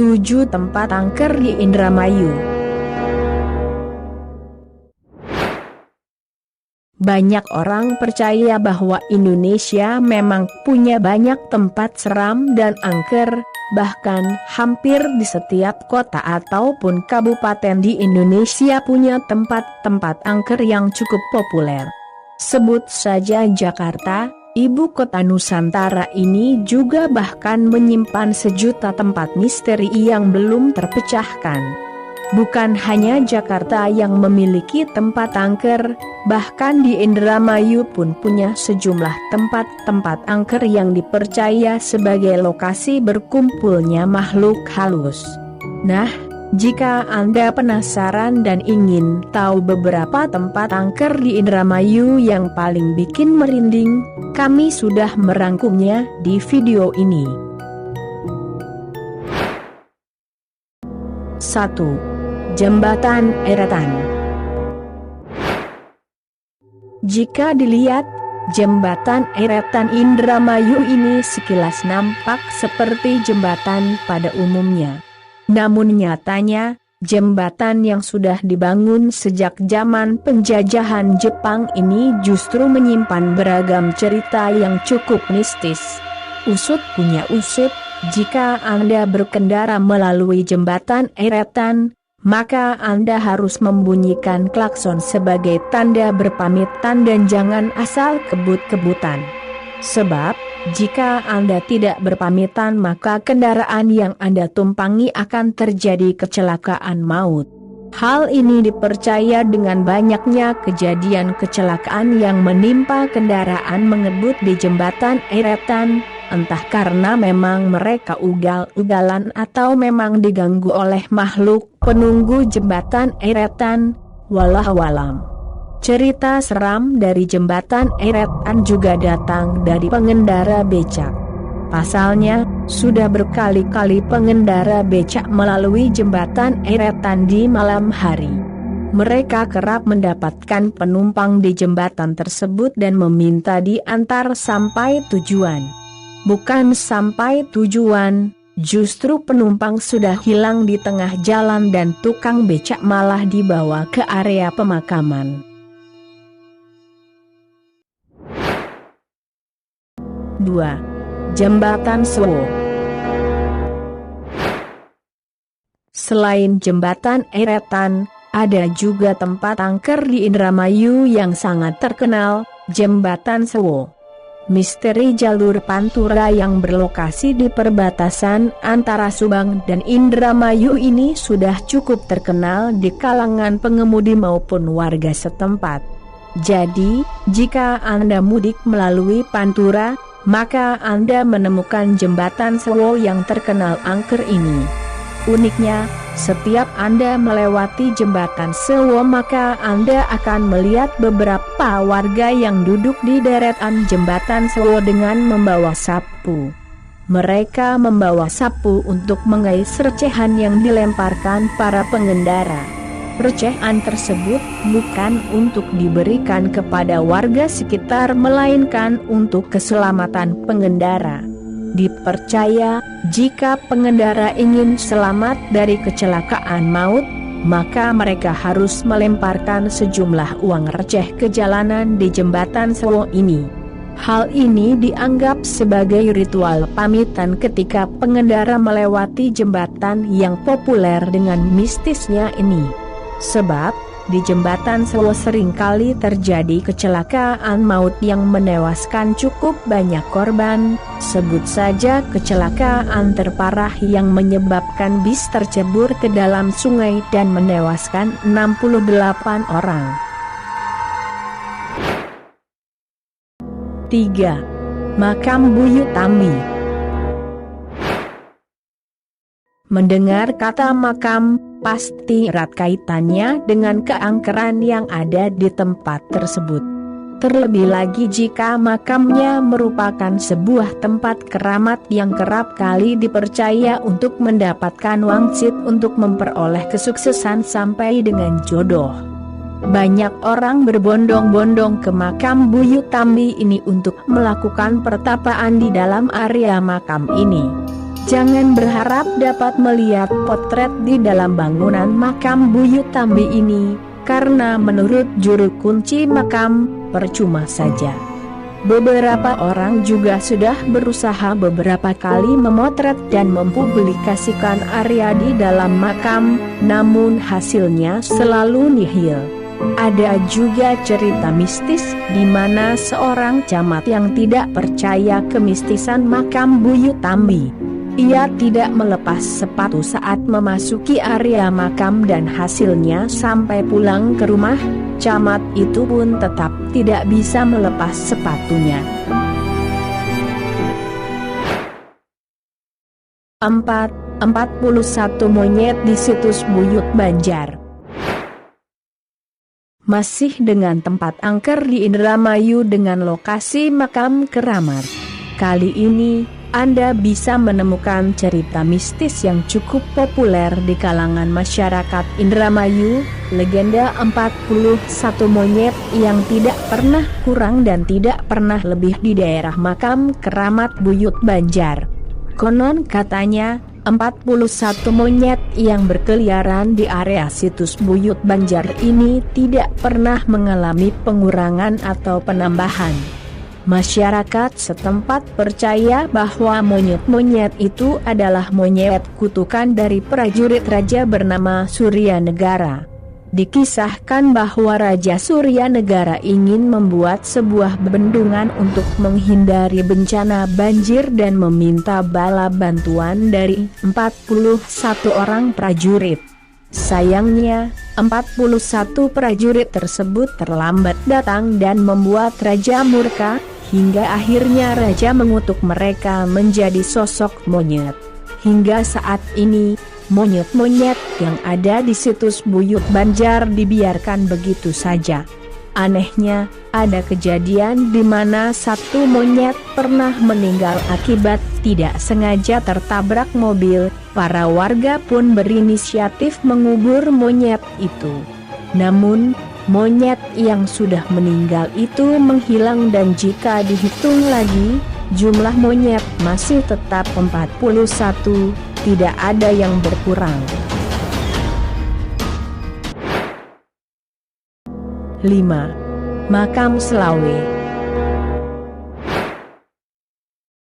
7 tempat angker di Indramayu. Banyak orang percaya bahwa Indonesia memang punya banyak tempat seram dan angker, bahkan hampir di setiap kota ataupun kabupaten di Indonesia punya tempat-tempat angker yang cukup populer. Sebut saja Jakarta, ibu kota Nusantara ini juga bahkan menyimpan sejuta tempat misteri yang belum terpecahkan. Bukan hanya Jakarta yang memiliki tempat angker, bahkan di Indramayu pun punya sejumlah tempat-tempat angker yang dipercaya sebagai lokasi berkumpulnya makhluk halus. Nah, jika Anda penasaran dan ingin tahu beberapa tempat angker di Indramayu yang paling bikin merinding, kami sudah merangkumnya di video ini. 1. Jembatan Eretan. Jika dilihat, jembatan Eretan Indramayu ini sekilas nampak seperti jembatan pada umumnya. Namun nyatanya, jembatan yang sudah dibangun sejak zaman penjajahan Jepang ini justru menyimpan beragam cerita yang cukup mistis. Usut punya usut, jika Anda berkendara melalui jembatan Eretan, maka Anda harus membunyikan klakson sebagai tanda berpamitan dan jangan asal kebut-kebutan. Sebab, jika Anda tidak berpamitan maka kendaraan yang Anda tumpangi akan terjadi kecelakaan maut. Hal ini dipercaya dengan banyaknya kejadian kecelakaan yang menimpa kendaraan mengebut di jembatan Eretan, entah karena memang mereka ugal-ugalan atau memang diganggu oleh makhluk penunggu jembatan Eretan, wallahualam. Cerita seram dari jembatan Eretan juga datang dari pengendara becak. Pasalnya, sudah berkali-kali pengendara becak melalui jembatan Eretan di malam hari. Mereka kerap mendapatkan penumpang di jembatan tersebut dan meminta diantar sampai tujuan. Bukan sampai tujuan, justru penumpang sudah hilang di tengah jalan dan tukang becak malah dibawa ke area pemakaman. 2. Jembatan Sewo. Selain jembatan Eretan, ada juga tempat angker di Indramayu yang sangat terkenal, Jembatan Sewo. Misteri jalur Pantura yang berlokasi di perbatasan antara Subang dan Indramayu ini sudah cukup terkenal di kalangan pengemudi maupun warga setempat. Jadi, jika Anda mudik melalui Pantura, maka Anda menemukan jembatan Sewo yang terkenal angker ini. Uniknya, setiap Anda melewati jembatan Sewo maka Anda akan melihat beberapa warga yang duduk di deretan jembatan Sewo dengan membawa sapu. Mereka membawa sapu untuk mengais recehan yang dilemparkan para pengendara. Recehan tersebut bukan untuk diberikan kepada warga sekitar melainkan untuk keselamatan pengendara. Dipercaya, jika pengendara ingin selamat dari kecelakaan maut, maka mereka harus melemparkan sejumlah uang receh ke jalanan di jembatan Sewo ini. Hal ini dianggap sebagai ritual pamitan ketika pengendara melewati jembatan yang populer dengan mistisnya ini. Sebab, di jembatan Sewo seringkali terjadi kecelakaan maut yang menewaskan cukup banyak korban. Sebut saja kecelakaan terparah yang menyebabkan bis tercebur ke dalam sungai dan menewaskan 68 orang. 3. Makam Buyutami. Mendengar kata makam, pasti erat kaitannya dengan keangkeran yang ada di tempat tersebut. Terlebih lagi jika makamnya merupakan sebuah tempat keramat yang kerap kali dipercaya untuk mendapatkan wangsit untuk memperoleh kesuksesan sampai dengan jodoh. Banyak orang berbondong-bondong ke makam Buyutami ini untuk melakukan pertapaan di dalam area makam ini. Jangan berharap dapat melihat potret di dalam bangunan makam Buyut Tambi ini, karena menurut juru kunci makam, percuma saja. Beberapa orang juga sudah berusaha beberapa kali memotret dan mempublikasikan area di dalam makam, namun hasilnya selalu nihil. Ada juga cerita mistis di mana seorang camat yang tidak percaya kemistisan makam Buyut Tambi. Ia tidak melepas sepatu saat memasuki area makam dan hasilnya sampai pulang ke rumah, camat itu pun tetap tidak bisa melepas sepatunya. 41 monyet di situs Buyut Banjar. Masih dengan tempat angker di Indramayu dengan lokasi makam keramat. Kali ini Anda bisa menemukan cerita mistis yang cukup populer di kalangan masyarakat Indramayu, legenda 41 monyet yang tidak pernah kurang dan tidak pernah lebih di daerah makam keramat Buyut Banjar. Konon katanya, 41 monyet yang berkeliaran di area situs Buyut Banjar ini tidak pernah mengalami pengurangan atau penambahan. Masyarakat setempat percaya bahwa monyet-monyet itu adalah monyet kutukan dari prajurit raja bernama Suryanegara. Dikisahkan bahwa Raja Suryanegara ingin membuat sebuah bendungan untuk menghindari bencana banjir dan meminta bala bantuan dari 41 orang prajurit. Sayangnya, 41 prajurit tersebut terlambat datang dan membuat Raja murka, hingga akhirnya Raja mengutuk mereka menjadi sosok monyet. Hingga saat ini, monyet-monyet yang ada di situs Buyut Banjar dibiarkan begitu saja. Anehnya, ada kejadian di mana satu monyet pernah meninggal akibat tidak sengaja tertabrak mobil. Para warga pun berinisiatif mengubur monyet itu. Namun, monyet yang sudah meninggal itu menghilang dan jika dihitung lagi, jumlah monyet masih tetap 41, tidak ada yang berkurang. 5. Makam Selawe.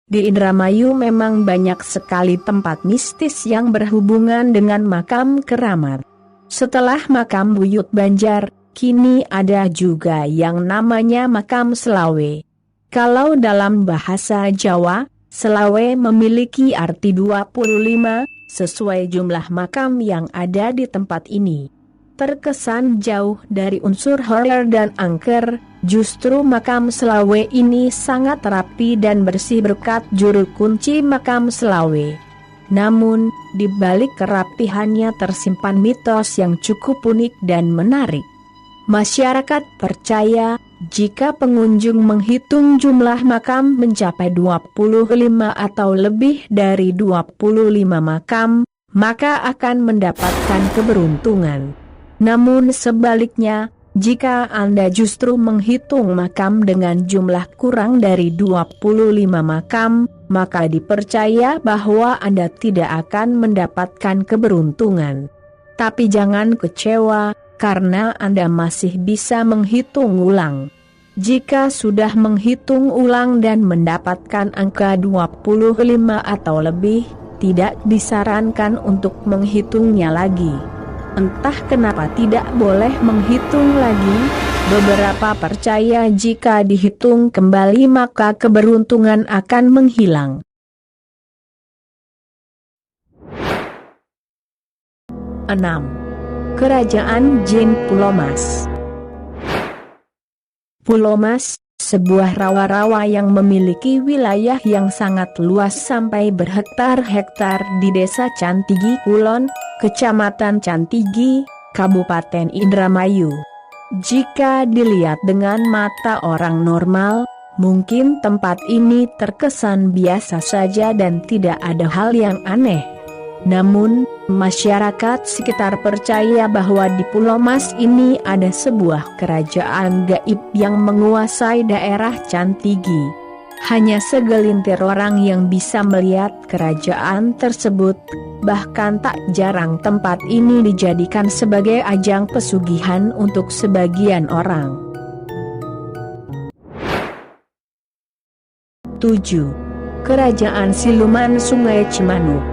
Di Indramayu memang banyak sekali tempat mistis yang berhubungan dengan makam keramat. Setelah makam Buyut Banjar, kini ada juga yang namanya makam Selawe. Kalau dalam bahasa Jawa, Selawe memiliki arti 25, sesuai jumlah makam yang ada di tempat ini. Terkesan jauh dari unsur horor dan angker, justru makam Selawe ini sangat rapi dan bersih berkat juru kunci makam Selawe. Namun, di balik kerapihannya tersimpan mitos yang cukup unik dan menarik. Masyarakat percaya, jika pengunjung menghitung jumlah makam mencapai 25 atau lebih dari 25 makam, maka akan mendapatkan keberuntungan. Namun sebaliknya, jika Anda justru menghitung makam dengan jumlah kurang dari 25 makam, maka dipercaya bahwa Anda tidak akan mendapatkan keberuntungan. Tapi jangan kecewa, karena Anda masih bisa menghitung ulang. Jika sudah menghitung ulang dan mendapatkan angka 25 atau lebih, tidak disarankan untuk menghitungnya lagi. Entah kenapa tidak boleh menghitung lagi, beberapa percaya jika dihitung kembali maka keberuntungan akan menghilang. 6. Kerajaan Jin Pulau Mas. Pulau Mas, sebuah rawa-rawa yang memiliki wilayah yang sangat luas sampai berhektar-hektar di Desa Cantigi Kulon, Kecamatan Cantigi, Kabupaten Indramayu. Jika dilihat dengan mata orang normal, mungkin tempat ini terkesan biasa saja dan tidak ada hal yang aneh. Namun, masyarakat sekitar percaya bahwa di Pulau Mas ini ada sebuah kerajaan gaib yang menguasai daerah Cantigi. Hanya segelintir orang yang bisa melihat kerajaan tersebut, bahkan tak jarang tempat ini dijadikan sebagai ajang pesugihan untuk sebagian orang. 7. Kerajaan Siluman Sungai Cimanuk.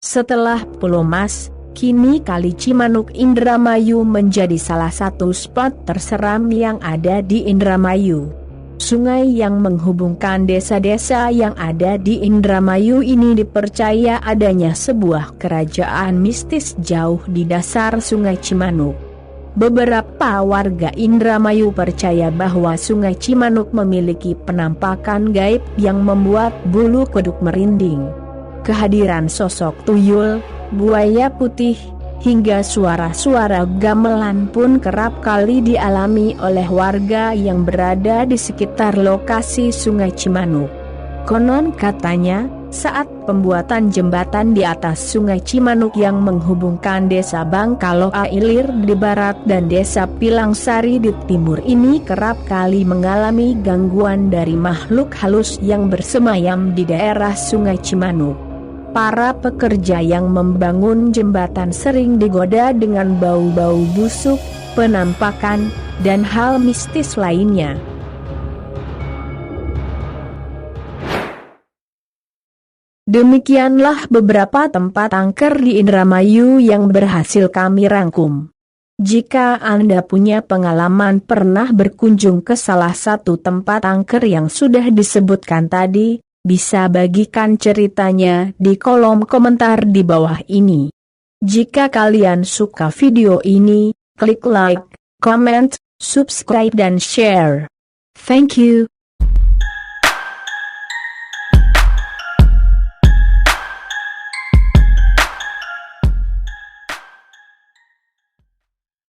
Setelah Pulau Mas, kini Kali Cimanuk Indramayu menjadi salah satu spot terseram yang ada di Indramayu. Sungai yang menghubungkan desa-desa yang ada di Indramayu ini dipercaya adanya sebuah kerajaan mistis jauh di dasar Sungai Cimanuk. Beberapa warga Indramayu percaya bahwa Sungai Cimanuk memiliki penampakan gaib yang membuat bulu kuduk merinding. Kehadiran sosok tuyul, buaya putih, hingga suara-suara gamelan pun kerap kali dialami oleh warga yang berada di sekitar lokasi Sungai Cimanuk. Konon katanya, saat pembuatan jembatan di atas Sungai Cimanuk yang menghubungkan desa Bangkaloa Ilir di barat dan desa Pilangsari di timur ini kerap kali mengalami gangguan dari makhluk halus yang bersemayam di daerah Sungai Cimanuk. Para pekerja yang membangun jembatan sering digoda dengan bau-bau busuk, penampakan, dan hal mistis lainnya. Demikianlah beberapa tempat angker di Indramayu yang berhasil kami rangkum. Jika Anda punya pengalaman pernah berkunjung ke salah satu tempat angker yang sudah disebutkan tadi, bisa bagikan ceritanya di kolom komentar di bawah ini. Jika kalian suka video ini, klik like, comment, subscribe dan share. Thank you.